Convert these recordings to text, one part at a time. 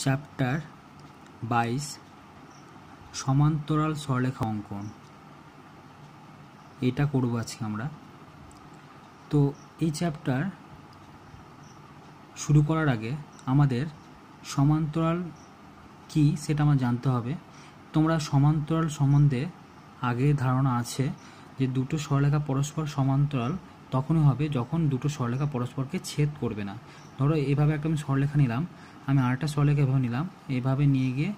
Chapter 22 সমান্তরাল সরলরেখা অঙ্কন এটা করব আজকে আমরা। তো এই চ্যাপ্টার শুরু করার আগে আমাদের সমান্তরাল কি সেটা আমার জানতে হবে। তোমরা সমান্তরাল সম্বন্ধে আগে ধারণা আছে যে দুটো সরলরেখা পরস্পর সমান্তরাল তখনই হবে যখন দুটো সরলরেখা পরস্পরকে ছেদ করবে না। ধরো এইভাবে একটা আমি সরলরেখা নিলাম, আমি আরেকটা সরলরেখা এভাবে নিলাম, এইভাবে নিয়ে গিয়ে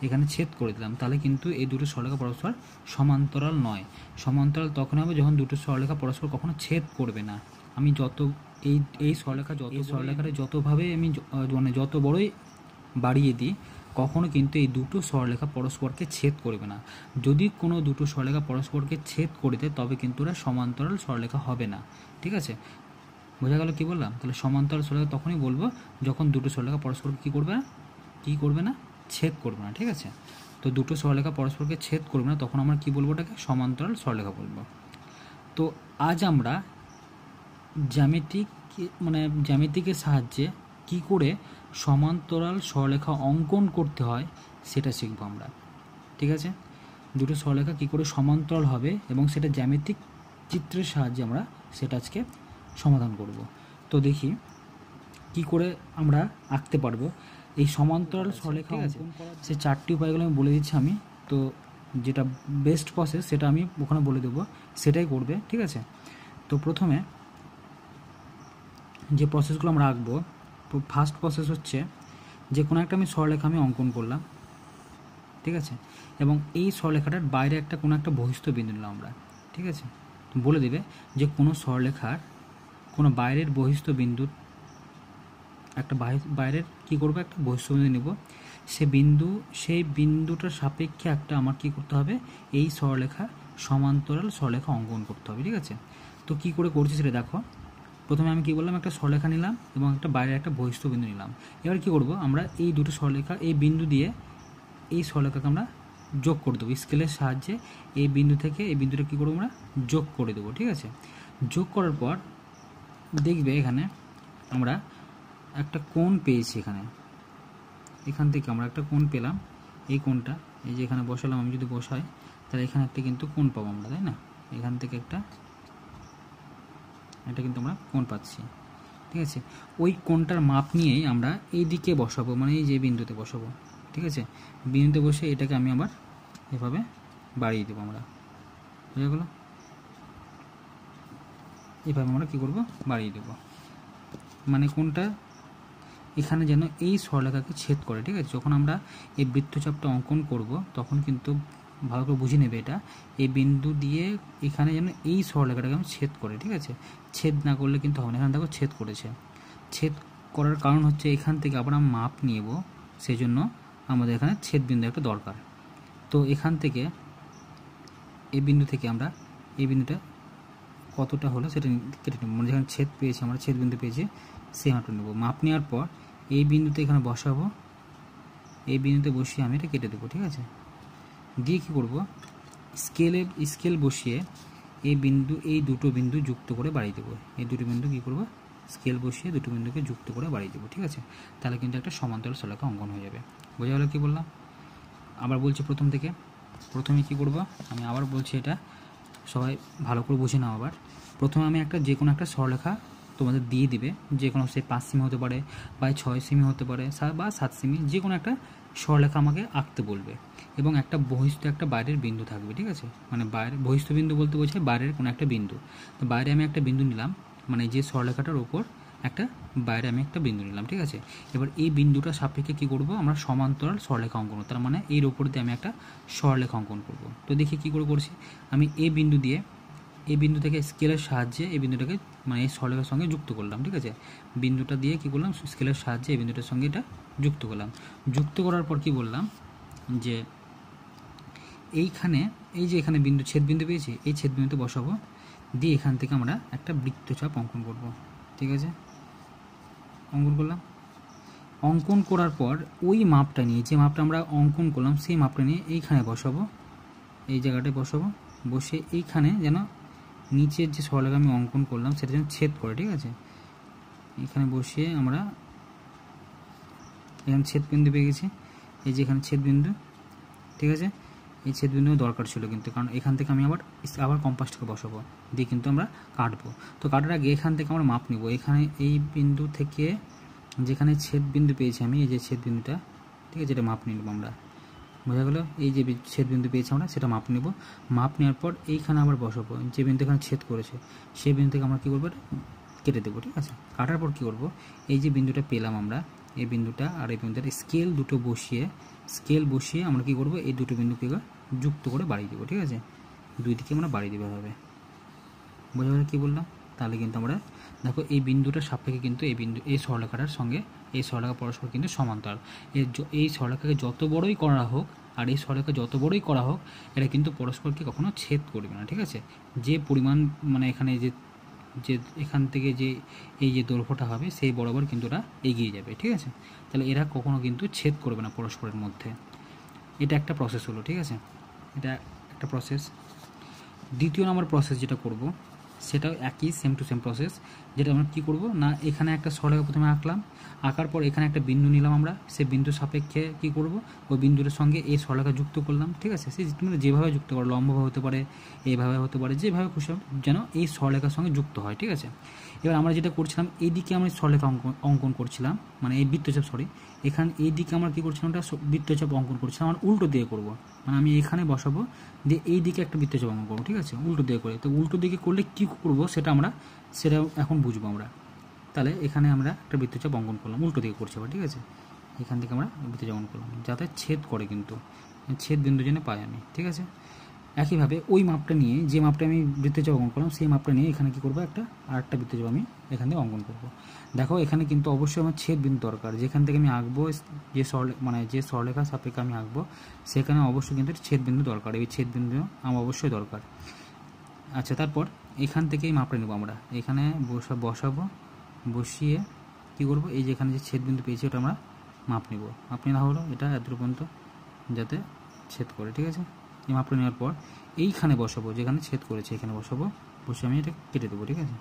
এখানে ছেদ করে দিলাম, তাহলে কিন্তু এই দুটো সরলরেখা পরস্পর সমান্তরাল নয়। সমান্তরাল তখন হবে যখন দুটো সরলরেখা পরস্পর কখনো ছেদ করবে না। আমি যত এই সরলরেখাটা যতভাবে আমি মানে যত বড়ই বাড়িয়ে দিই কখনো কিন্তু এই দুটো সরলরেখা পরস্পরকে ছেদ করবে না। যদি কোনো দুটো সরলরেখা পরস্পরকে ছেদ করে দেয় তবে কিন্তু ওরা সমান্তরাল সরলরেখা হবে না। ঠিক আছে, বোঝা গেল কি বললাম? তাহলে সমান্তরাল সরলরেখা তখনই বলবো যখন দুটো সরলরেখা পরস্পরকে কী করবে না ছেদ করবে না। ঠিক আছে, তো দুটো সরলরেখা পরস্পরকে ছেদ করবে না তখন আমরা কি বলবো? ওটাকে সমান্তরাল সরলরেখা বলবো। তো আজ আমরা জ্যামিতিকের সাহায্যে কি করে সমান্তরাল সরলরেখা অঙ্কন করতে হয় সেটা শিখবো আমরা। ঠিক আছে, দুটো সরলরেখা কী করে সমান্তরাল হবে এবং সেটা জ্যামিতিক চিত্রের সাহায্যে আমরা সেটা আজকে সমাধান করব। তো দেখি কি করে আমরা আঁকতে পারবো এই সমান্তরাল সরলরেখা অঙ্কন করার সে চারটি উপায়গুলো আমি বলে দিচ্ছি আমি। তো যেটা বেস্ট প্রসেস সেটা আমি ওখানে বলে দেবো, সেটাই করবে। ঠিক আছে, তো প্রথমে যে প্রসেসগুলো আমরা আঁকবো, ফার্স্ট প্রসেস হচ্ছে যে কোনো একটা আমি সরলরেখা আমি অঙ্কন করলাম। ঠিক আছে, এবং এই সরলরেখাটার বাইরে কোনো একটা বহিস্থ বিন্দু নিলাম আমরা। ঠিক আছে, বলে দেবে যে কোনো সরলরেখার কোনো বাইরের বহিস্থ বিন্দু একটা বাইরের কী করবো, একটা বহিস্থ বিন্দু নেব। সেই বিন্দুটার সাপেক্ষে আমার কী করতে হবে, এই সরলরেখা সমান্তরাল সরলরেখা অঙ্কন করতে হবে। ঠিক আছে, তো কী করে করছি সেটা দেখো। প্রথমে আমি কী বললাম, একটা সরলরেখা নিলাম এবং একটা বাইরের একটা বহিস্থ বিন্দু নিলাম। এবার কী করব, আমরা এই দুটো সরলরেখা এই বিন্দু দিয়ে এই সরলরেখাকে আমরা যোগ করে দেবো স্কেলের সাহায্যে। এই বিন্দু থেকে এই বিন্দুটা কী করবো, আমরা যোগ করে দেবো। ঠিক আছে, যোগ করার পর দেখবে এখানে আমরা একটা কোণ পেয়েছি। এখান থেকে আমরা একটা কোণ পেলাম। এই কোণটা এই যে এখানে বসালাম, আমি যদি বসাই তাহলে এখানে একটা কিন্তু কোণ পাবো আমরা, তাই না? এখান থেকে এটা কিন্তু আমরা কোণ পাচ্ছি। ঠিক আছে, ওই কোণটার মাপ নিয়েই আমরা এই দিকে বসাবো, মানে এই যে বিন্দুতে বসাবো। ঠিক আছে, বিন্দুতে বসে এটাকে আমি আবার এভাবে বাড়িয়ে দেবো আমরা। বুঝে গেল? এভাবে আমরা কী করবো, বাড়িয়ে দেবো, মানে কোণটা এখানে যেন এই সরলরেখাকে ছেদ করে। ঠিক আছে, যখন আমরা এই বৃত্তচাপটা অঙ্কন করব তখন কিন্তু ভালো করে বুঝে নেবে এটা, এই বিন্দু দিয়ে এখানে যেন এই সরলরেখাটাকে আমি ছেদ করে। ঠিক আছে, ছেদ না করলে কিন্তু হবে না। এখানে দেখো ছেদ করেছে। ছেদ করার কারণ হচ্ছে এখান থেকে আবার আমরা মাপ নিয়ে নেব, সেই জন্য আমাদের এখানে ছেদ বিন্দু একটা দরকার। তো এখান থেকে এই বিন্দু থেকে আমরা এই বিন্দুটা কতটা হলো সেটা কেটে নেব, মানে যেখানে ছেদ পেয়েছি আমরা, ছেদ বিন্দু পেয়েছি, সেই মাপটা নেব। মাপ নেওয়ার পর এই বিন্দুতে এখানে বসাবো, এই বিন্দুতে বসিয়ে আমি এটা কেটে দেবো। ঠিক আছে, দিয়ে কী করবো, স্কেল বসিয়ে এই দুটো বিন্দু যুক্ত করে বাড়িয়ে দেবো। এই দুটো বিন্দু কী করবো, স্কেল বসিয়ে দুটো বিন্দুকে যুক্ত করে বাড়িয়ে দেবো। ঠিক আছে, তাহলে কিন্তু একটা সমান্তরাল সরলরেখা অঙ্কন হয়ে যাবে। বোঝা গেল কী বললাম? আবার বলছি প্রথমে কী করবো, আমি আবার বলছি, এটা সবাই ভালো করে বুঝে নাও। আবার প্রথমে আমি যে কোনো একটা সরলরেখা তোমাদের দিয়ে দিবে, যে কোনো সে 5 সেমি হতে পারে বা 6 সেমি হতে পারে বা 7 সেমি, যে কোনো একটা সরলরেখা আমাকে আঁকতে বলবে এবং একটা বহিস্থ একটা বাইরের বিন্দু থাকবে। ঠিক আছে, মানে বহিস্থ বিন্দু বলতে বোঝায় বাইরের কোনো একটা বিন্দু। তো বাইরে আমি একটা বিন্দু নিলাম, মানে যে সরলরেখাটার ওপর বাইরে আমি একটা বিন্দু নিলাম। ঠিক আছে, এবার এই বিন্দুটা সাপেক্ষে কী করবো, আমরা সমান্তরাল সরলরেখা অঙ্কন করব, তার মানে এর ওপর দিয়ে আমি একটা সরলরেখা অঙ্কন করব। তো দেখি কী করে করছি, আমি এই বিন্দু থেকে স্কেলের সাহায্যে এই বিন্দুটাকে মানে এই সরলরেখার সঙ্গে যুক্ত করলাম। ঠিক আছে, বিন্দুটা দিয়ে কী করলাম, স্কেলের সাহায্যে এই বিন্দুটার সঙ্গে এটা যুক্ত করলাম। যুক্ত করার পর কী বললাম, যে এইখানে এই যে এখানে ছেদ বিন্দু পেয়েছি, এই ছেদ বিন্দুতে বসাবো, দিয়ে এখান থেকে আমরা একটা বৃত্তচাপ অঙ্কন করব। ঠিক আছে, অঙ্কন করলাম। অঙ্কন করার পর ওই মাপটা নিয়ে, যে মাপটা আমরা অঙ্কন করলাম সেই মাপটা নিয়ে এইখানে বসাবো, এই জায়গাটায় বসাবো, বসে এইখানে যেন নিচের যে সরলরেখা আমি অঙ্কন করলাম সেটা যেন ছেদ করে। ঠিক আছে, এখানে বসিয়ে আমরা এখানে ছেদবিন্দু পেয়ে গেছি, এই যে এখানে ছেদবিন্দু, ঠিক আছে। এই ছেদবিন্দু দরকার ছিল কিন্তু, কারণ এখান থেকে আমি আবার কম্পাসটাকে বসাবো, দিয়ে কিন্তু আমরা কাটবো। তো কাটার আগে এখান থেকে আমরা মাপ নিব, এখানে এই বিন্দু থেকে যেখানে ছেদবিন্দু পেয়েছি আমি, এই যে ছেদবিন্দুটা, ঠিক আছে, এটা মাপ নিয়ে নেবো আমরা, বোঝা গেলো। এই যে ছেদবিন্দু পেয়েছি আমরা, সেটা মাপ নেব। মাপ নেওয়ার পর এইখানে আবার বসাবো, যে বিন্দু এখানে ছেদ করেছে সেই বিন্দু থেকে আমরা কী করবো, এটা কেটে দেবো, ঠিক আছে। কাটার পর কী করবো, এই যে বিন্দুটা পেলাম আমরা, এই বিন্দুটা আর এই বিন্দুটা স্কেল বসিয়ে আমরা কী করবো, এই দুটো বিন্দুকে যুক্ত করে বাড়িয়ে দেবো, ঠিক আছে। দুই দিকে আমরা বাড়িয়ে দেবো হবে, বোঝা গেল কী বললাম। তাহলে কিন্তু আমরা দেখো এই বিন্দুটার সাপেক্ষে কিন্তু এই সরলরেখাটার সঙ্গে এই সরলরেখা পরস্পর কিন্তু সমান্তরাল। এই সরলরেখাকে যত বড়ই করা হোক আর এই সরলরেখা যত বড়ই করা হোক, এটা কিন্তু পরস্পরকে কখনো ছেদ করবে না, ঠিক আছে। যে পরিমাণ মানে এখানে যে এখান থেকে যে এই যে দৈর্ঘ্যটা হবে সেই বরাবর কিন্তু ওরা এগিয়ে যাবে, ঠিক আছে। তাহলে এরা কখনো কিন্তু ছেদ করবে না পরস্পরের মধ্যে। এটা একটা প্রসেস হলো, ঠিক আছে, এটা একটা প্রসেস। দ্বিতীয় নম্বর প্রসেস যেটা করব সেটাও একই সেম টু সেম প্রসেস। যেটা আমরা কী করবো না, এখানে একটা সরলরেখা প্রথমে আঁকলাম, আঁকার পর এখানে একটা বিন্দু নিলাম আমরা, সেই বিন্দু সাপেক্ষে কী করব, ওই বিন্দুর সঙ্গে এই সরলরেখা যুক্ত করলাম, ঠিক আছে। সে তুমি যেভাবে যুক্ত করো, লম্বভাবে হতে পারে, এইভাবে হতে পারে, যেভাবে খুশি যেন এই সরলরেখার সঙ্গে যুক্ত হয়, ঠিক আছে। এবার আমরা যেটা করছিলাম, এইদিকে আমরা সরলরেখা অঙ্কন করছিলাম, মানে এই বৃত্তচাপ, এখানে এই দিকে আমরা কী করছিলাম, একটা বৃত্তচাপ অঙ্কন করছিলাম, আমরা উল্টো দিয়ে করব, মানে আমি এখানে বসাবো, দিয়ে এই দিকে একটা বৃত্তচাপ অঙ্কন করবো, ঠিক আছে, উল্টো দিয়ে করে। তো উল্টো দিকে করলে কী করবো সেটা এখন বুঝবো আমরা। তাহলে এখানে আমরা একটা বৃত্তচাপ অঙ্কন করলাম, উল্টো দিকে করছি আবার, ঠিক আছে। এখান থেকে আমরা বৃত্তচাপ অঙ্কন করলাম যাতে ছেদ করে, কিন্তু ছেদ বিন্দু যেন পাই আমি, ঠিক আছে। একইভাবে ওই মাপটা নিয়ে, যে মাপটা আমি বৃত্তচাপ অঙ্কন করলাম সেই মাপটা নিয়ে এখানে কী করবো, আরেকটা বৃত্তচাপ আমি এখান থেকে অঙ্কন করব। দেখো এখানে কিন্তু অবশ্যই আমার ছেদ বিন্দু দরকার, যেখান থেকে আমি আঁকবো, যে সরলরেখা সাপেক্ষে আমি আঁকবো সেখানে অবশ্যই কিন্তু ছেদ বিন্দু দরকার, এই ছেদ বিন্দু আমার অবশ্যই দরকার। আচ্ছা, তারপর এখান থেকেই মাপটা নেবো আমরা, এখানে বসাবো, বসিয়ে কী করবো, এই যে এখানে যে ছেদ বিন্দু পেয়েছি ওটা আমরা মাপ নেব। মাপ নেওয়া হলো এটা এত পর্যন্ত যাতে ছেদ করে, ঠিক আছে। এই মাপটা নেওয়ার পর এইখানে বসাবো, যেখানে ছেদ করেছে এখানে বসাবো, বসে আমি এটা কেটে দেবো, ঠিক আছে।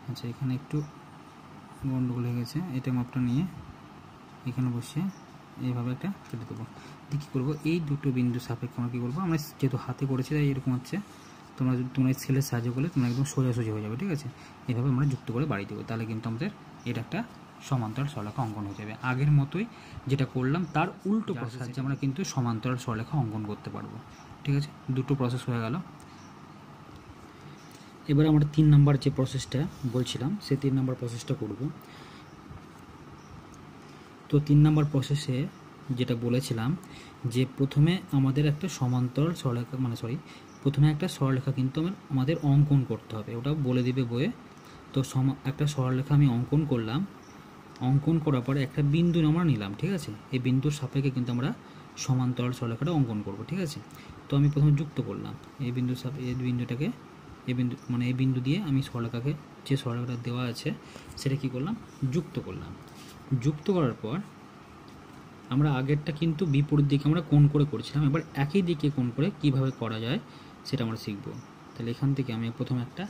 আচ্ছা, এখানে একটু গন্ডগোল হয়ে গেছে, এটা মাপটা নিয়ে এখানে বসিয়ে এইভাবে একটা কেটে দেবো। দিয়ে কী করবো, এই দুটো বিন্দু সাপেক্ষে আমরা কী করবো, আমরা যেহেতু হাতে করেছি তাই এরকম হচ্ছে, তোমরা স্কেলের সাহায্য করলে তোমরা একদম সোজাসুজি হয়ে যাবে, ঠিক আছে। এইভাবে আমরা যুক্ত করে বাড়িয়ে দেবো, তাহলে কিন্তু আমাদের এটা একটা সমান্তরাল সরলরেখা অঙ্কন হয়ে যাবে। আগের মতোই যেটা করলাম তার উল্টো প্রসেস সাহায্যে আমরা কিন্তু সমান্তরাল সরলরেখা অঙ্কন করতে পারবো, ঠিক আছে। দুটো প্রসেস হয়ে গেল। এবার আমরা 3 নম্বর যে প্রসেসটা বলছিলাম সেই 3 নম্বর প্রসেসটা করব। তো 3 নম্বর প্রসেসে যেটা বলেছিলাম যে প্রথমে আমাদের একটা সমান্তরাল সরলরেখা প্রথমে একটা সরলরেখা কিন্তু আমাদের অঙ্কন করতে হবে, ওটা বলে দিবে বইয়ে। তো একটা সরলরেখা আমি অঙ্কন করলাম, অঙ্কন করার পরে একটা বিন্দু আমরা নিলাম, ঠিক আছে। এই বিন্দুর সাপেক্ষে কিন্তু আমরা সমান্তরাল সরলরেখাটা অঙ্কন করব, ঠিক আছে। তো আমি প্রথমে যুক্ত করলাম এই বিন্দুটাকে, এই বিন্দু দিয়ে আমি সরলরেখাকে, যে সরলরেখাটা দেওয়া আছে সেটা কী করলাম, যুক্ত করলাম। যুক্ত করার পর আমরা আগেরটা কিন্তু বিপরীত দিকে আমরা কোণ করে করছিলাম, এবার একই দিকে কোণ করে কিভাবে করা যায় সেটা আমরা শিখব। তাহলে এখান থেকে আমি প্রথমে একটা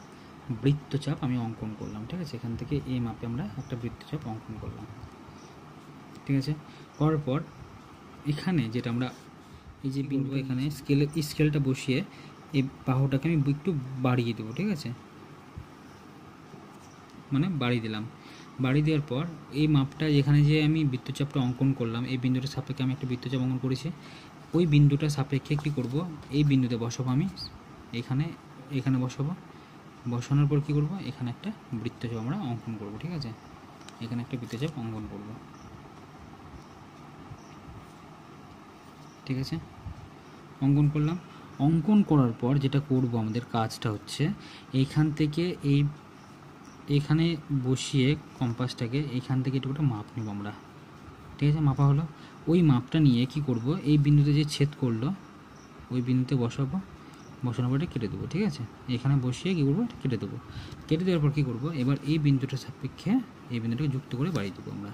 বৃত্তচাপ আমি অঙ্কন করলাম, ঠিক আছে। এখান থেকে এই মাপে আমরা একটা বৃত্তচাপ অঙ্কন করলাম, ঠিক আছে। করার পর এখানে যেটা আমরা এই যে বিন্দু, এখানে স্কেলটা বসিয়ে এই বাহুটাকে আমি একটু বাড়িয়ে দেবো, ঠিক আছে, মানে বাড়িয়ে দিলাম। বাড়িয়ে দেওয়ার পর এই মাপটা যেখানে যে আমি বৃত্তচাপটা অঙ্কন করলাম, এই বিন্দুটার সাপেক্ষে আমি একটা বৃত্তচাপ অঙ্কন করেছি, ওই বিন্দুটার সাপেক্ষে কী করব, এই বিন্দুতে বসাবো আমি, এখানে বসাবো, বসানোর পর কী করব, এখানে একটা বৃত্তচাপ আমরা অঙ্কন করব, ঠিক আছে। এখানে একটা বৃত্তচাপ অঙ্কন করব, ঠিক আছে। অঙ্কন করলাম। অঙ্কন করার পর যেটা করব, আমাদের কাজটা হচ্ছে এইখান থেকে এইখানে বসিয়ে কম্পাসটাকে এইখান থেকে একটু মাপ নেব আমরা, ঠিক আছে। মাপা হলো, ওই মাপটা নিয়ে কি করব, এই বিন্দুতে যে ছেদ করলো ওই বিন্দুতে বসাবো, বসানোর পরে কেটে দেবো, ঠিক আছে। এখানে বসিয়ে কী করবো, কেটে দেবো। কেটে দেওয়ার পর কী করবো, এবার এই বিন্দুটার সাপেক্ষে এই বিন্দুটাকে যুক্ত করে বাড়িয়ে দেবো আমরা।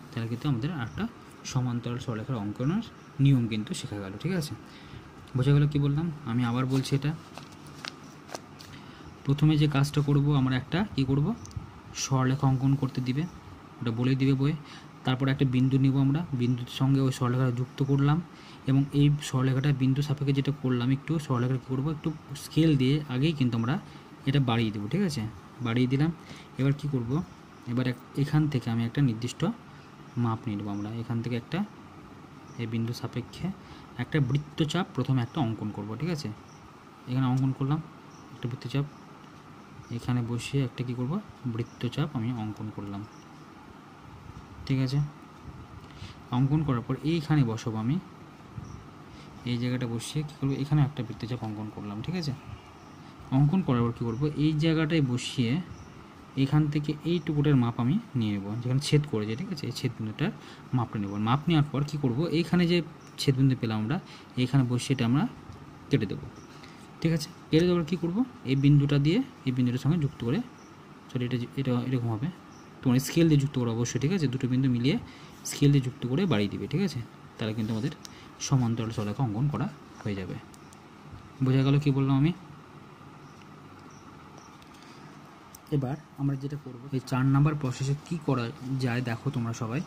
তাহলে কিন্তু আমাদের একটা সমান্তরাল সরলরেখার অঙ্কনের নিয়ম কিন্তু শেখা গেল, ঠিক আছে। বোঝা গেল কি বললাম, আমি আবার বলছি। এটা প্রথমে যে কাজটা করব, আমরা একটা কী করব, সরলরেখা অঙ্কন করতে দিবে, ওটা বলেই দিবে বইয়ে। তারপর একটা বিন্দু নিব আমরা, বিন্দুর সঙ্গে ওই সরলরেখাটা যুক্ত করলাম এবং এই সরলরেখাটা বিন্দু সাপেক্ষে যেটা করলাম একটু সরলরেখা কী করবো, একটু স্কেল দিয়ে আগেই কিন্তু আমরা এটা বাড়িয়ে দেবো, ঠিক আছে, বাড়িয়ে দিলাম। এবার কি করব, এবার এখান থেকে আমি একটা নির্দিষ্ট মাপ নিয়ে নেবো আমরা, এখান থেকে একটা এই বিন্দু সাপেক্ষে একটা বৃত্তচাপ প্রথমে একটা অঙ্কন করব, ঠিক আছে। এখানে অঙ্কন করলাম একটা বৃত্তচাপ, এখানে বসিয়ে একটা কি করব, বৃত্তচাপ আমি অঙ্কন করলাম, ঠিক আছে। অঙ্কন করার পর এইখানে বসাবো আমি, এই জায়গাটা বসিয়ে কী করবো, এখানে একটা বৃত্তচাপ অঙ্কন করলাম, ঠিক আছে। অঙ্কন করার পর কী করবো, এই জায়গাটায় বসিয়ে এখান থেকে এইটুকুটার মাপ আমি নিয়ে নেব, যেখানে ছেদ করেছে, ঠিক আছে, এই ছেদবিন্দুটার মাপটা নেব। মাপ নেওয়ার পর কী করব, এইখানে যে ছেদবিন্দু পেলাম আমরা, এইখানে বসিয়ে এটা আমরা কেটে দেবো, ঠিক আছে। কেটে দেওয়ার কী করব, এই বিন্দুটা দিয়ে এই বিন্দুটার সঙ্গে যুক্ত করে, সরি এটা এরকম হবে, তোমার স্কেল দিয়ে যুক্ত করে অবশ্যই, ঠিক আছে, দুটো বিন্দু মিলিয়ে স্কেল দিয়ে যুক্ত করে বাড়িয়ে দিবে, ঠিক আছে। তাহলে কিন্তু আমাদের সমান্তরাল সরলরেখা অঙ্কন করা হয়ে যাবে। বোঝা গেল কি বললাম আমি? এবার আমরা যেটা করব, এই 4 নাম্বার প্রসেসে কি করা যায় দেখো তোমরা সবাই।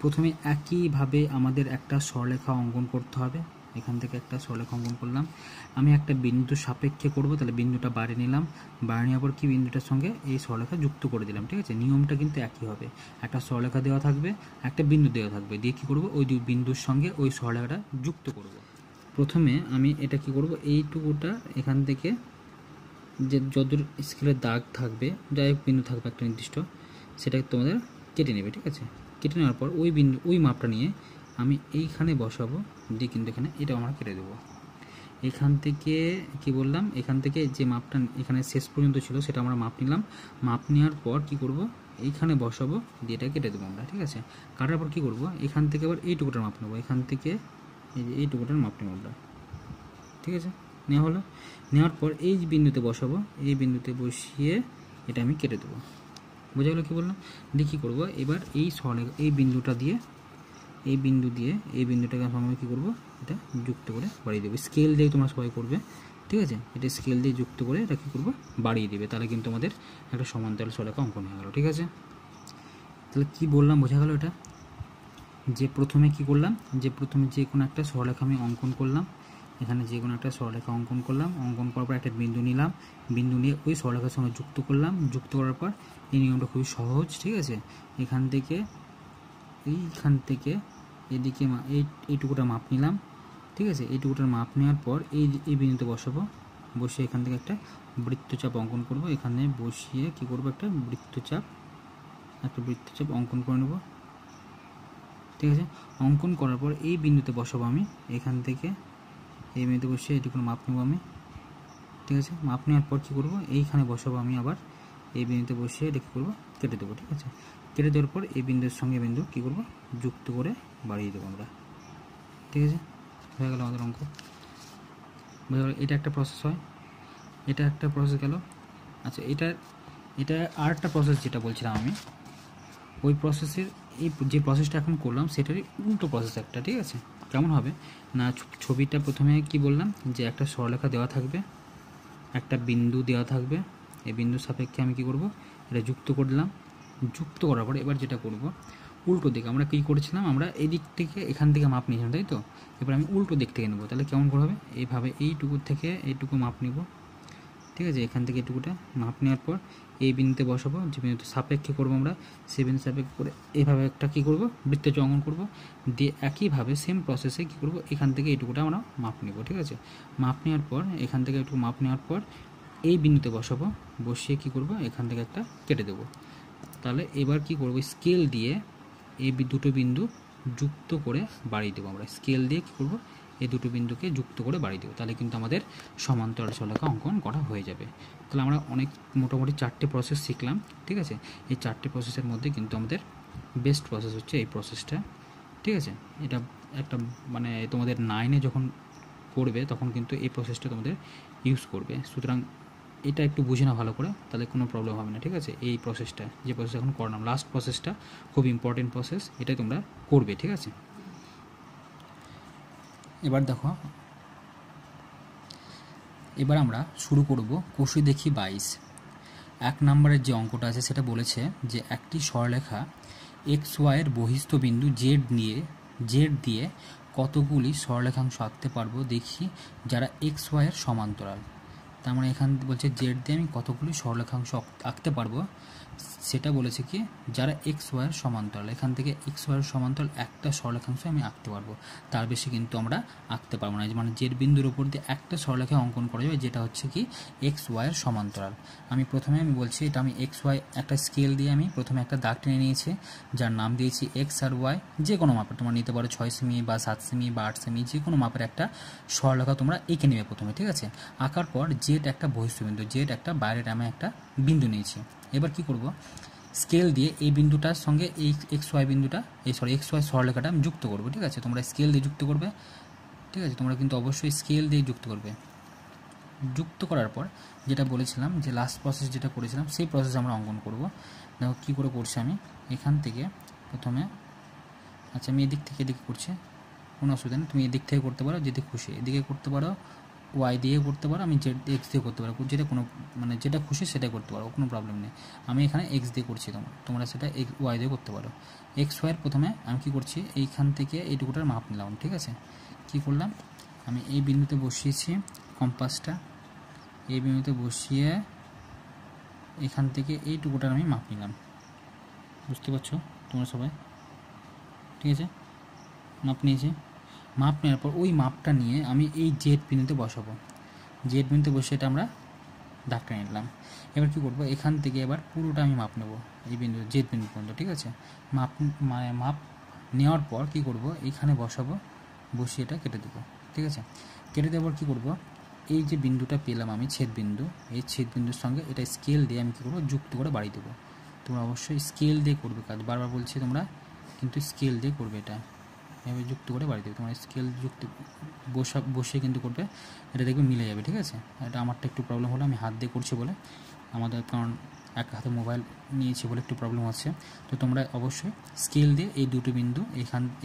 প্রথমে একইভাবে আমাদের একটা সরলরেখা অঙ্কন করতে হবে। এখান থেকে একটা সরলরেখা অঙ্কন করলাম, আমি একটা বিন্দু সাপেক্ষে করব, তাহলে বিন্দুটা বাড়িয়ে নিলাম, বাড়িয়ে নেওয়ার পর কি বিন্দুটার সঙ্গে এই সরলরেখা যুক্ত করে দিলাম, ঠিক আছে। নিয়মটা কিন্তু একই হবে, একটা সরলরেখা দেওয়া থাকবে, একটা বিন্দু দেওয়া থাকবে, দিয়ে কী করব, ওই দুই বিন্দুর সঙ্গে ওই সরলরেখাটা যুক্ত করব। প্রথমে আমি এটা কি করব, এইটুকুটা এখান থেকে যে যতদূর স্কেলের দাগ থাকবে, যাই হোক বিন্দু থাকবে একটা নির্দিষ্ট, সেটা তোমাদের কেটে নেবে, ঠিক আছে। কেটে নেওয়ার পর ওই বিন্দু ওই মাপটা নিয়ে আমি এইখানে বসাবো, দিয়ে কিন্তু এখানে এটা আমরা কেটে দেবো। এখান থেকে কি বললাম, এখান থেকে যে মাপটা এখানে শেষ পর্যন্ত ছিল সেটা আমরা মাপ নিলাম, মাপ নেওয়ার পর কি করব, এইখানে বসাবো, দিয়ে এটা কেটে দেবো আমরা, ঠিক আছে। কাটার পর কী করবো, এখান থেকে আবার এইটুকুটার মাপ নেবো, এখান থেকে এই যে এইটুকুটার মাপ নেবো আমরা, ঠিক আছে। নেওয়া হলো, নেওয়ার পর এই বিন্দুতে বসাবো, এই বিন্দুতে বসিয়ে এটা আমি কেটে দেবো। বোঝা গেলো কী বললাম? দিয়ে কী করবো, এবার এই সরলরেখা এই বিন্দুটা দিয়ে এই বিন্দুটাকে আমরা কী করবো, এটা যুক্ত করে বাড়িয়ে দেবো। স্কেল দিয়ে তোমরা সবাই করবে, ঠিক আছে। এটা স্কেল দিয়ে যুক্ত করে এটা কী করবো, বাড়িয়ে দেবে, তাহলে কিন্তু আমাদের একটা সমান্তরাল সরলরেখা অঙ্কন হয়ে গেলো, ঠিক আছে। তাহলে কি বললাম, বোঝা গেল এটা? যে প্রথমে কি করলাম, যে প্রথমে যে কোনো একটা সরলরেখা আমি অঙ্কন করলাম, এখানে যে কোনো একটা সরলরেখা অঙ্কন করলাম, অঙ্কন করার পর একটা বিন্দু নিলাম, বিন্দু নিয়ে ওই সরলরেখার সঙ্গে যুক্ত করলাম, যুক্ত করার পর এই নিয়মটা খুবই সহজ, ঠিক আছে। এখান থেকে এদিকে এইটুকুটা মাপ নিলাম, ঠিক আছে। এইটুকুটার মাপ নেওয়ার পর এই বিন্দুতে বসাবো, বসিয়ে এখান থেকে একটা বৃত্তচাপ অঙ্কন করব, এখানে বসিয়ে কি করব, একটা বৃত্তচাপ অঙ্কন করে নেব, ঠিক আছে। অঙ্কন করার পর এই বিন্দুতে বসাবো আমি, এখান থেকে এই বিন্দুতে বসিয়ে এটুকুর মাপ নেব আমি, ঠিক আছে। মাপ নেওয়ার পর কী করবো, এইখানে বসাবো আমি, আবার এই বিন্দুতে বসিয়ে এটা কী করবো, কেটে দেবো, ঠিক আছে। কেটে দেওয়ার পর এই বিন্দুর সঙ্গে বিন্দু কী করবো, যুক্ত করে বাড়িয়ে দেবো আমরা, ঠিক আছে। হয়ে গেল আমাদের অঙ্ক, বোঝা গেল? এটা একটা প্রসেস হয়, এটা একটা প্রসেস গেল। আচ্ছা, এটা আর একটা প্রসেস যেটা বলছিলাম আমি, ওই প্রসেসের এই যে প্রসেসটা এখন করলাম সেটারই উল্টো প্রসেস একটা, ঠিক আছে। কেমন হবে না, ছবিটা প্রথমে কি বললাম, যে একটা সরলরেখা দেওয়া থাকবে, একটা বিন্দু দেওয়া থাকবে, এই বিন্দু সাপেক্ষে আমি কি করব, এটা যুক্ত করলাম, যুক্ত করার পর এবার যেটা করব, উল্টো দিকে আমরা কী করেছিলাম, আমরা এই দিক থেকে এখান থেকে মাপ নিয়েছিলাম, তাই তো। এবার আমি উল্টো দিক থেকে নেবো, তাহলে কেমন করে হবে, এইভাবে এইটুকু থেকে এইটুকু মাপ নিব, ঠিক আছে। এখান থেকে এটুকুটা মাপ নেওয়ার পর এই বিন্দুতে বসাবো, যে বিন্দুতে সাপেক্ষে করবো আমরা, সেই বিন্দু সাপেক্ষে করে এইভাবে একটা কী করবো, বৃত্তচাপ অঙ্কন করবো, দিয়ে একইভাবে সেম প্রসেসে কী করবো, এখান থেকে এইটুকুটা আমরা মাপ নেব, ঠিক আছে। মাপ নেওয়ার পর এখান থেকে একটু মাপ নেওয়ার পর এই বিন্দুতে বসাবো, বসিয়ে কী করবো, এখান থেকে একটা কেটে দেবো। তাহলে এবার কি করব, স্কেল দিয়ে এই দুটো বিন্দু যুক্ত করে বাড়িয়ে দেবো আমরা, স্কেল দিয়ে কী করবো, এই দুটো বিন্দুকে যুক্ত করে বাড়িয়ে দেবো, তাহলে কিন্তু আমাদের সমান্তরাল সরলরেখা অঙ্কন করা হয়ে যাবে। তাহলে আমরা অনেক মোটামুটি 4টে প্রসেস শিখলাম, ঠিক আছে। এই 4টে প্রসেসের মধ্যে কিন্তু আমাদের বেস্ট প্রসেস হচ্ছে এই প্রসেসটা, ঠিক আছে। এটা একটা মানে তোমাদের 9-এ যখন পড়বে তখন কিন্তু এই প্রসেসটা তোমাদের ইউজ করবে, সুতরাং এটা একটু বুঝে না ভালো করে, তাহলে কোনো প্রবলেম হবে না, ঠিক আছে। এই প্রসেসটা, যে প্রসেস এখন করলাম, লাস্ট প্রসেসটা খুব ইম্পর্টেন্ট প্রসেস, এটাই তোমরা করবে, ঠিক আছে। এবার দেখো, এবার আমরা শুরু করব কোষে দেখি 22। 1 নম্বরের যে অঙ্কটা আছে সেটা বলেছে যে একটি সরলরেখা এক্স ওয়াইয়ের বহিস্থ বিন্দু জেড দিয়ে কতগুলি সরলরেখাংশ আঁকতে পারবো দেখি যারা এক্স ওয়াইয়ের সমান্তরাল। তার মানে এখান বলছে জেড দিয়ে আমি কতগুলি সরলরেখাংশ আঁকতে পারবো, সেটা বলেছে কি যারা এক্স ওয়াইয়ের সমান্তরাল। এখান থেকে এক্স ওয়াইয়ের সমান্তরাল একটা সরলরেখাংশ আমি আঁকতে পারবো, তার বেশি কিন্তু আমরা আঁকতে পারবো না। মানে জেড বিন্দুর উপর দিয়ে একটা সরলরেখা অঙ্কন করা যাবে যেটা হচ্ছে কি এক্স ওয়াইয়ের সমান্তরাল। আমি বলছি এটা আমি এক্স ওয়াই একটা স্কেল দিয়ে আমি প্রথমে একটা দাগ টেনে নিয়েছি, যার নাম দিয়েছি এক্স আর ওয়াই। যে কোনো মাপের তোমরা নিতে পারো, 6 সেমি বা 7 সেমি বা 8 সেমি, যে কোনো মাপের একটা সরলরেখা তোমরা এঁকে নেবে প্রথমে, ঠিক আছে। আঁকার পর জেড একটা বহিস্থ বিন্দু, জেড একটা বাইরের আমি একটা বিন্দু নিয়েছি। এবার কি করব, স্কেল দিয়ে এই বিন্দুটার সঙ্গে এই এক্স ওয়াই বিন্দুটা এক্স ওয়াই সরলরেখাটা আমি যুক্ত করব, ঠিক আছে। তোমরা স্কেল দিয়ে যুক্ত করবে, ঠিক আছে। তোমরা কিন্তু অবশ্যই স্কেল দিয়ে যুক্ত করবে। যুক্ত করার পর যেটা বলেছিলাম যে লাস্ট প্রসেস যেটা করেছিলাম সেই প্রসেস আমরা অঙ্কন করব। দেখো কী করে করছি আমি। এখান থেকে প্রথমে, আচ্ছা আমি এদিক থেকে এদিকে করছি, কোনো অসুবিধা নেই। তুমি এদিক থেকে করতে পারো, যেদিকে খুশি এদিকে করতে পারো, ওয়াই দিয়ে করতে পারো, আমি জেড এক্স দিয়ে করতে পারো, যেটা কোনো মানে যেটা খুশি সেটাই করতে পারো, কোনো প্রবলেম নেই। আমি এখানে এক্স দিয়ে করছি, তোমরা সেটা ওয়াই দিয়ে করতে পারো। এক্স ওয়াইয়ের প্রথমে আমি কী করছি, এইখান থেকে এইটুকুটার মাপ নিলাম, ঠিক আছে। কি করলাম, আমি এই বিন্দুতে বসিয়েছি কম্পাসটা, এই বিন্দুতে বসিয়ে এখান থেকে এইটুকুটার আমি মাপ নিলাম, বুঝতে পারছো তোমরা সবাই, ঠিক আছে। মাপ নিয়েছি, মাপ নেওয়ার পর ওই মাপটা নিয়ে আমি এই জেড বিন্দুতে বসাবো, জেড বিন্দুতে বসে এটা আমরা দাগটা নিলাম। এবার কী করবো, এখান থেকে এবার পুরোটা আমি মাপ নেব এই বিন্দু জেড বিন্দু পর্যন্ত, ঠিক আছে। মাপ নেওয়ার পর কী করব, এইখানে বসাবো, বসিয়ে এটা কেটে দেবো, ঠিক আছে। কেটে দেওয়ার পর কী করবো, এই যে বিন্দুটা পেলাম আমি ছেদ বিন্দু, এই ছেদ বিন্দুর সঙ্গে এটা স্কেল দিয়ে আমি কী করবো, যুক্ত করে বাড়িয়ে দেবো। তোমরা অবশ্যই স্কেল দিয়ে করবে কাজ, বারবার বলছি তোমরা কিন্তু স্কেল দিয়ে করবে, এটা এভাবে যুক্ত করে বাড়িয়ে দেবে। তোমার স্কেল যুক্ত বসে কিন্তু করবে, এটা দেখবে মিলে যাবে, ঠিক আছে। এটা আমারটা একটু প্রবলেম হলো, আমি হাত দিয়ে করছি বলে, আমাদের কারণ এক হাতে মোবাইল নিয়েছি বলে একটু প্রবলেম হচ্ছে। তো তোমরা অবশ্যই স্কেল দিয়ে এই দুটো বিন্দু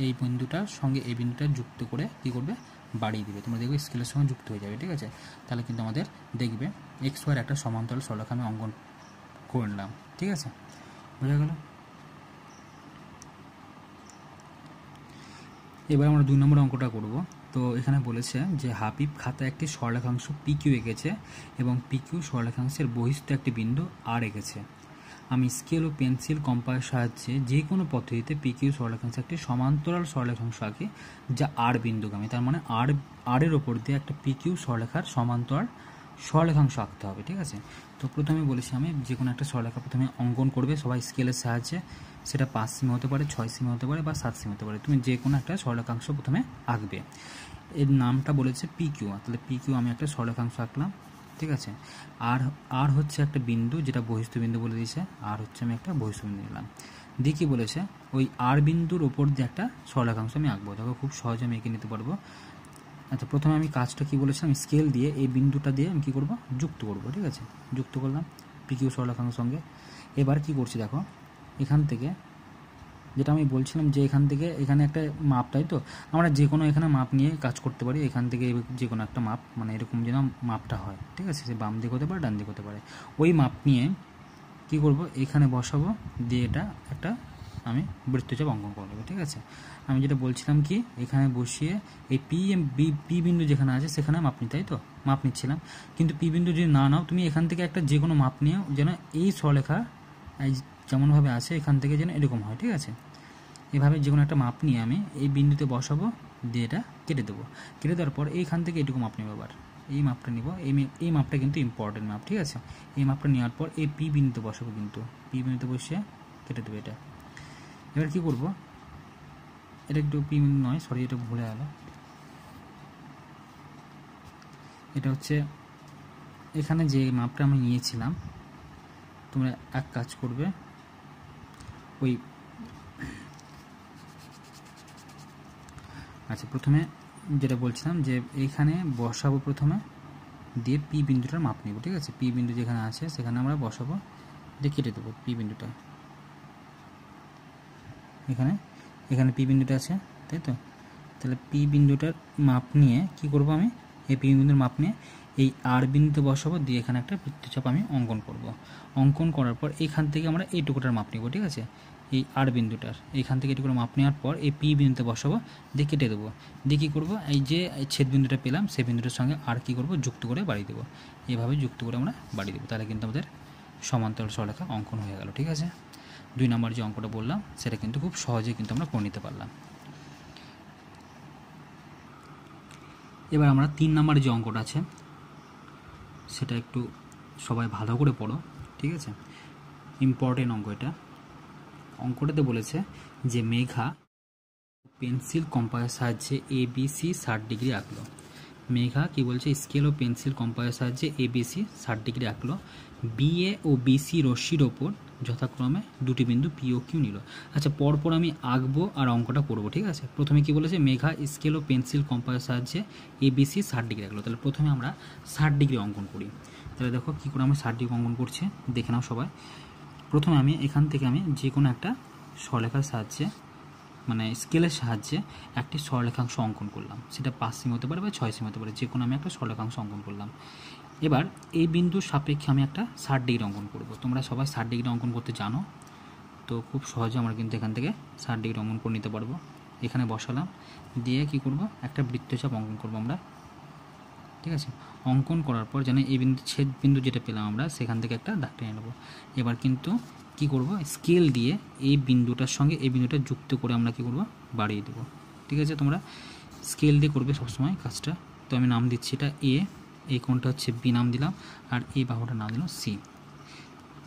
এই বিন্দুটার সঙ্গে এই বিন্দুটা যুক্ত করে কী করবে, বাড়িয়ে দিবে। তোমরা দেখবে স্কেলের সঙ্গে যুক্ত হয়ে যাবে, ঠিক আছে। তাহলে কিন্তু আমাদের দেখবে এক্স ওয়াইয়ের একটা সমান্তরাল সরলরেখা আমি অঙ্কন করে নিলাম, ঠিক আছে। বোঝা গেল। এবার আমরা 2 নম্বর অঙ্কটা করব। তো এখানে বলেছে যে হাবিব খাতায় একটি সরলরেখাংশ পিকিউ এঁকেছে এবং পিকিউ সরলরেখাংশের বহিস্থ একটি বিন্দু আর এঁকেছে। আমি স্কেল ও পেন্সিল কম্পাসের সাহায্যে যে কোনো পদ্ধতিতে পিকিউ সরলরেখাংশে একটি সমান্তরাল সরলরেখাংশ আঁকি যা আর বিন্দুগামী। তার মানে আরের ওপর দিয়ে একটা পিকিউ সরলরেখার সমান্তরাল সরলরেখাংশ আঁকতে হবে, ঠিক আছে। তো প্রথমে বলেছি আমি যে কোনো একটা সরলরেখা প্রথমে অঙ্কন করবে সবাই স্কেলের সাহায্যে, সেটা 5 সেমি হতে পারে, 6 সেমি হতে পারে বা 7 সেমি হতে পারে। তুমি যে কোনো একটা সরলরেখাংশ প্রথমে আঁকবে, এর নামটা বলেছে পিকিউ, তাহলে পিকিউ আমি একটা সরলরেখাংশ আঁকলাম, ঠিক আছে। আর হচ্ছে একটা বিন্দু যেটা বহিস্থ বিন্দু বলে দিয়েছে, আর হচ্ছে আমি একটা বহিস্থ বিন্দু নিলাম। দিয়ে কী বলেছে, ওই আর বিন্দুর ওপর দিয়ে একটা সরলরেখাংশ আমি আঁকবো। দেখো খুব সহজে আমি এঁকে নিতে পারবো। আচ্ছা প্রথমে আমি কাজটা কী বলেছি, আমি স্কেল দিয়ে এই বিন্দুটা দিয়ে আমি কী করবো, যুক্ত করবো, ঠিক আছে। যুক্ত করলাম পিকিউ সরলরেখাংশের সঙ্গে। এবার কি করছি দেখো, এখান থেকে যেটা আমি বলছিলাম যে এখান থেকে এখানে একটা মাপ, তাই তো আমরা যে কোনো এখানে মাপ নিয়ে কাজ করতে পারি। এখান থেকে যে কোনো একটা মাপ, মানে এরকম যেন মাপটা হয়, ঠিক আছে। সে বাম দিক হতে পারে, ডান দিক হতে পারে। ওই মাপ নিয়ে কী করব, এখানে বসাবো, দিয়ে এটা একটা আমি বৃত্তচাপ অঙ্কন করে দেবো, ঠিক আছে। আমি যেটা বলছিলাম কি, এখানে বসিয়ে এই পি বিন্দু যেখানে আছে সেখানে মাপ নিই, তাই তো মাপ নিচ্ছিলাম। কিন্তু পি বিন্দু যদি না নাও তুমি, এখান থেকে একটা যে কোনো মাপ নিয়েও যেন এই সরলরেখা যেমনভাবে আছে এখান থেকে যেন এরকম হয়, ঠিক আছে। এভাবে যে কোনো একটা মাপ নিয়ে আমি এই বিন্দুতে বসাবো, দিয়ে এটা কেটে দেবো। কেটে দেওয়ার পর এইখান থেকে এটুকু মাপ নেবো, আবার এই মাপটা নিব। এই মাপটা কিন্তু ইম্পর্টেন্ট মাপ, ঠিক আছে। এই মাপটা নেওয়ার পর এই পি বিন্দুতে বসাবো, কিন্তু পি বিন্দুতে বসে কেটে দেবো এটা। এবার কী করবো, এটা একটু পি বিন্দু নয়, সরি এটা ভুলে গেল, এটা হচ্ছে এখানে যে মাপটা আমি নিয়েছিলাম। তোমরা এক কাজ করবে, ওই আচ্ছা প্রথমে যেটা বলছিলাম যে এইখানে বসাবো প্রথমে, দিয়ে পি বিন্দুটার মাপ নেব, ঠিক আছে। পি বিন্দু যেখানে আছে সেখানে আমরা বসাবো, দিয়ে কেটে দেবো পি বিন্দুটা। এখানে পি বিন্দুটা আছে, তাই তো। তাহলে পি বিন্দুটার মাপ নিয়ে কি করব, আমি এই পি বিন্দুর মাপ নিয়ে এই আর বিন্দুতে বসাবো, দিয়ে এখানে একটা বৃত্তচাপ আমি অঙ্কন করব। অঙ্কন করার পর এখান থেকে আমরা এই টুকুটার মাপ নেব, ঠিক আছে, এই আর বিন্দুটার এইখান থেকে এটুকুর মাপ নেওয়ার পর এই পি বিন্দুতে বসাবো, দিয়ে কেটে দেবো। দিয়ে কী করবো, এই যে ছেদ বিন্দুটা পেলাম সেই বিন্দুটার সঙ্গে আর কী করবো, যুক্ত করে বাড়িয়ে দেবো। এভাবে যুক্ত করে আমরা বাড়িয়ে দেবো, তাহলে কিন্তু আমাদের সমান্তরাল সরলরেখা অঙ্কন হয়ে গেল, ঠিক আছে। 2 নম্বর যে অঙ্কটা বললাম সেটা কিন্তু খুব সহজেই কিন্তু আমরা করে নিতে পারলাম। এবার আমরা 3 নম্বর যে অঙ্কটা আছে সেটা একটু সবাই ভালো করে পড়ো, ঠিক আছে, ইম্পর্টেন্ট অঙ্ক এটা। অঙ্কটাতে বলেছে যে মেঘা পেন্সিল কম্পাসের সাহায্যে ABC 60 ডিগ্রি আঁকলো। মেঘা কি বলছে, স্কেল ও পেন্সিল কম্পাসের সাহায্যে ABC 60 ডিগ্রি আঁকলো। BA ও BC রশ্মির ওপর যথাক্রমে দুটি বিন্দু P ও Q নিল। আচ্ছা, পরপর আমি আঁকবো আর অঙ্কটা করবো, ঠিক আছে। প্রথমে কি বলেছে, মেঘা স্কেল ও পেন্সিল কম্পাসের সাহায্যে ABC 60 ডিগ্রি আঁকলো। তাহলে প্রথমে আমরা 60 ডিগ্রি অঙ্কন করি। তাহলে দেখো কী করে আমি 60 ডিগ্রি অঙ্কন করছি, দেখে নাও সবাই। প্রথমে আমি এখান থেকে আমি যে কোনো একটা সরলরেখার সাহায্যে, মানে স্কেলের সাহায্যে একটি সরলরেখাংশ অঙ্কন করলাম। সেটা 5 সেমি হতে পারে বা 6 সেমি হতে পারে, যে কোনো আমি একটা সরলরেখাংশ অঙ্কন করলাম। এবার এই বিন্দুর সাপেক্ষে আমি একটা 60 ডিগ্রি অঙ্কন করব। তোমরা সবাই 60 ডিগ্রি অঙ্কন করতে জানো, তো খুব সহজে আমরা কিন্তু এখান থেকে 60 ডিগ্রি অঙ্কন করে নিতে পারবো। এখানে বসালাম, দিয়ে কি করব, একটা বৃত্তচাপ অঙ্কন করব আমরা, ঠিক আছে। অঙ্কন করার পর যেন এই বিন্দু ছেদ বিন্দু যেটা পেলাম আমরা সেখান থেকে একটা দাগ টেনে নেব। এবার কিন্তু কি করব, স্কেল দিয়ে এই বিন্দুটার সঙ্গে এই বিন্দুটা যুক্ত করে আমরা কি করব, বাড়িয়ে দেবো, ঠিক আছে। তোমরা স্কেল দিয়ে করবে সবসময় কাজটা। তো আমি নাম দিচ্ছি এটা এ, এই কোণটা হচ্ছে বি নাম দিলাম, আর এই বাহুটার নাম দিলাম সি।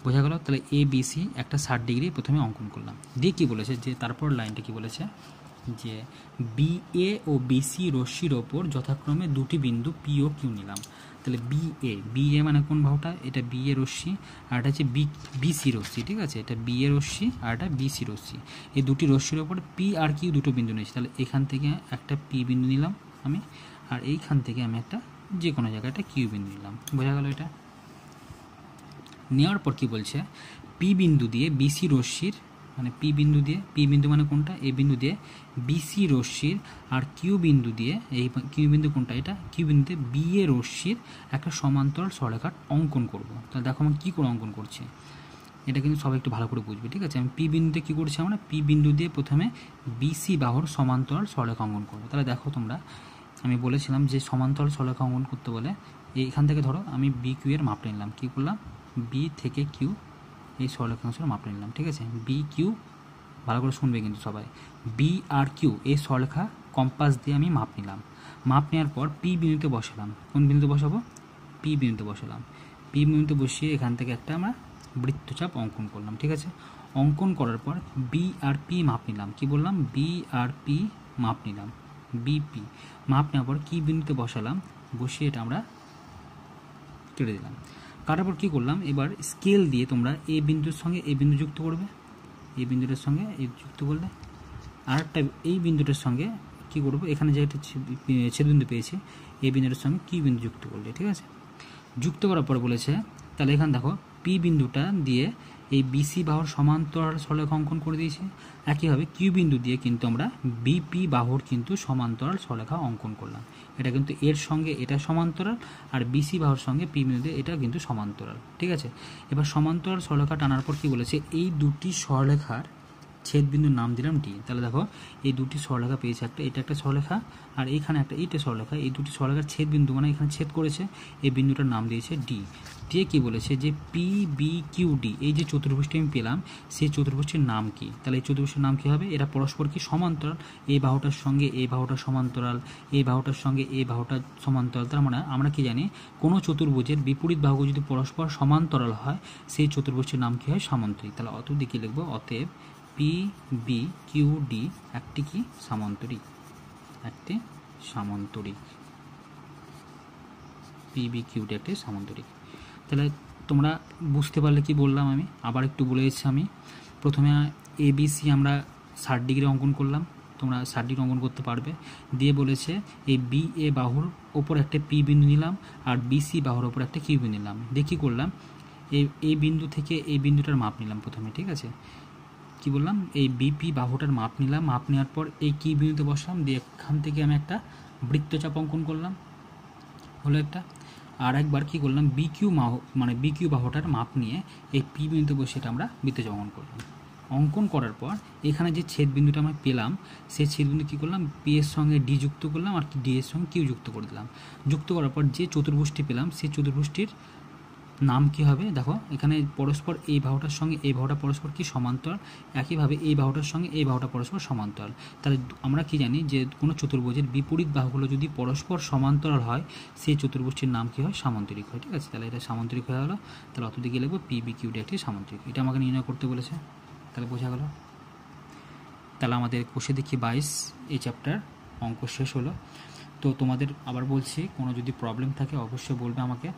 বোঝা গেল? তাহলে ABC একটা 60 ডিগ্রি প্রথমে অঙ্কন করলাম। দিয়ে কী বলেছে, যে তারপর লাইনটা কি বলেছে, যে BA ও BC রশ্মির ওপর যথাক্রমে দুটি বিন্দু P ও Q নিলাম। তাহলে BA মানে কোন বাহুটা, এটা BA রশ্মি, আর এটা হচ্ছে BC রশ্মি, ঠিক আছে। এটা BA রশ্মি আর এটা BC রশ্মি। এই দুটি রশ্মির ওপর P আর Q দুটো বিন্দু নিয়েছি। তাহলে এখান থেকে একটা P বিন্দু নিলাম আমি, আর এইখান থেকে আমি একটা যে কোনো জায়গায় একটা Q বিন্দু নিলাম। বোঝা গেল? এটা নেওয়ার পর কি বলছে, P বিন্দু দিয়ে BC রশ্মির, মানে P বিন্দু মানে কোনটা, A বিন্দু দিয়ে BC রশ্মির, আর Q বিন্দু দিয়ে, এই Q বিন্দু কোনটা, এটা Q বিন্দুতে BA রশ্মির একটা সমান্তরাল সরলরেখার অঙ্কন করব। তাহলে দেখো আমি কী করে অঙ্কন করছি, এটা কিন্তু সবাই একটু ভালো করে বুঝবে, ঠিক আছে। আমি P বিন্দুতে কী করছি, আমরা P বিন্দু দিয়ে প্রথমে BC বাহুর সমান্তরাল সরলরেখা অঙ্কন করবো। তাহলে দেখো তোমরা, আমি বলেছিলাম যে সমান্তরাল সরলরেখা অঙ্কন করতে বলে এইখান থেকে ধরো আমি BQ এর মাপটা নিলাম, কী করলাম, B থেকে Q এই সরলরেখাংশের মাপটা নিলাম, ঠিক আছে। BQ, ভালো করে শুনবে কিন্তু সবাই, B আর Q এই সরলরেখা কম্পাস দিয়ে আমি মাপ নিলাম। মাপ নেওয়ার পর P বিন্দুতে বসালাম। কোন বিন্দুতে বসাবো, P বিন্দুতে বসালাম। P বিন্দুতে বসিয়ে এখান থেকে একটা আমরা বৃত্তচাপ অঙ্কন করলাম, ঠিক আছে। অঙ্কন করার পর B আর P মাপ নিলাম। কি বললাম, B আর P মাপ নিলাম। BP মাপ নেওয়ার পর কি বিন্দুতে বসালাম, বসিয়ে এটা আমরা কেটে দিলাম। কাটার পর কী করলাম, এবার স্কেল দিয়ে তোমরা এই বিন্দুর সঙ্গে এই বিন্দু যুক্ত করবে, এই বিন্দুটার সঙ্গে এই যুক্ত করলে, আর একটা এই বিন্দুটার সঙ্গে কী করবো, এখানে যে একটা ছেদবিন্দু পেয়েছে এই বিন্দুটার সঙ্গে কি বিন্দু যুক্ত করলে, ঠিক আছে। যুক্ত করার পর বলেছে, তাহলে এখানে দেখো P বিন্দুটা দিয়ে এই BC বাহুর সমান্তরাল সরলরেখা অঙ্কন করে দিয়েছে। একইভাবে Q বিন্দু দিয়ে কিন্তু আমরা BP বাহুর কিন্তু সমান্তরাল সরলরেখা অঙ্কন করলাম। এটা কিন্তু এর সঙ্গে এটা সমান্তরাল, আর BC বাহুর সঙ্গে P বিন্দু দিয়ে এটা কিন্তু সমান্তরাল, ঠিক আছে। এবার সমান্তরাল সরলরেখা টানার পর কি বলেছে, এই দুটি সরলরেখার ছেদ বিন্দুর নাম দিলাম D। তাহলে দেখো এই দুটি সরলরেখা পেয়েছে, একটা এটা একটা সরলরেখা, আর এইখানে একটা এইটা সরলরেখা। এই দুটি সরলরেখার ছেদ বিন্দু মানে এখানে ছেদ করেছে, এই বিন্দুটার নাম দিয়েছে D। দিয়ে কি বলেছে, যে PBQD এই যে চতুর্ভুজটি আমি পেলাম সেই চতুর্ভুজটির নাম কি, তাহলে এই চতুর্ভুজটির নাম কি হবে, এরা পরস্পর কি সমান্তরাল, এই বাহুটার সঙ্গে এই বাহুটা সমান্তরাল, এই বাহুটার সঙ্গে এই বাহুটা সমান্তরাল। তার মানে আমরা কি জানি, কোনো চতুর্ভুজের বিপরীত বাহু যদি পরস্পর সমান্তরাল হয় সেই চতুর্ভুজটির নাম কি হয়, সামান্তরিক। তাহলে অতএব কি লিখবো, অতএব PBQD একটি কি, সামান্তরিক, একটি সামান্তরিক। PBQD একটি সামান্তরিক। তাহলে তোমরা বুঝতে পারলে কি বললাম, আমি আবার একটু বলে দিচ্ছি। আমি প্রথমে ABC আমরা 60 ডিগ্রি অঙ্কন করলাম, তোমরা 60 ডিগ্রি অঙ্কন করতে পারবে। দিয়ে বলেছে এই BA বাহুর ওপর একটা P বিন্দু নিলাম, আর BC বাহুর ওপর একটা Q বিন্দু নিলাম। দিয়ে কী করলাম, এই বিন্দু থেকে এই বিন্দুটার মাপ নিলাম প্রথমে, ঠিক আছে। কি বললাম, এই BP বাহুটার মাপ নিলাম। মাপ নেওয়ার পর এই কি বিন্দুতে বসলাম, দিয়ে এখান থেকে আমি একটা বৃত্তচাপ অঙ্কন করলাম, হলো একটা। আর একবার কী করলাম, বিকিউ বাহুটার মাপ নিয়ে এই পি বিন্দুতে বসে এটা আমরা বৃত্তচাপ অঙ্কন করলাম। অঙ্কন করার পর এখানে যে ছেদ বিন্দুটা আমরা পেলাম, সেই ছেদ বিন্দু কী করলাম, পি এর সঙ্গে ডি যুক্ত করলাম আর ডি এর সঙ্গে কিউ যুক্ত করে দিলাম। যুক্ত করার পর যে চতুর্ভুজটি পেলাম সেই চতুর্ভুজটির নাম কি হবে, দেখো এখানে পরস্পর এই বাহুটার সঙ্গে এই বাহুটা পরস্পর কি সমান্তরাল, একইভাবে এই বাহুটার সঙ্গে এই বাহুটা পরস্পর সমান্তরাল। তাহলে আমরা কি জানি যে কোনো চতুর্ভুজের বিপরীত বাহুগুলো যদি পরস্পর সমান্তরাল হয় সেই চতুর্ভুজটির নাম কি হয়, সামান্তরিক হয়। ঠিক আছে, তাহলে এটা সামান্তরিক হয়ে গেলো। তাহলে অতদিকে লিখবো পি বি কিউডি একটি সামান্তরিক, এটা আমাকে নির্ণয় করতে বলেছে। তাহলে বোঝা গেল। তাহলে আমাদের কোষে দেখি 22 এই চ্যাপ্টার অঙ্ক শেষ হলো। তো তোমাদের আবার বলছি, কোনো যদি প্রবলেম থাকে অবশ্যই বলবে আমাকে।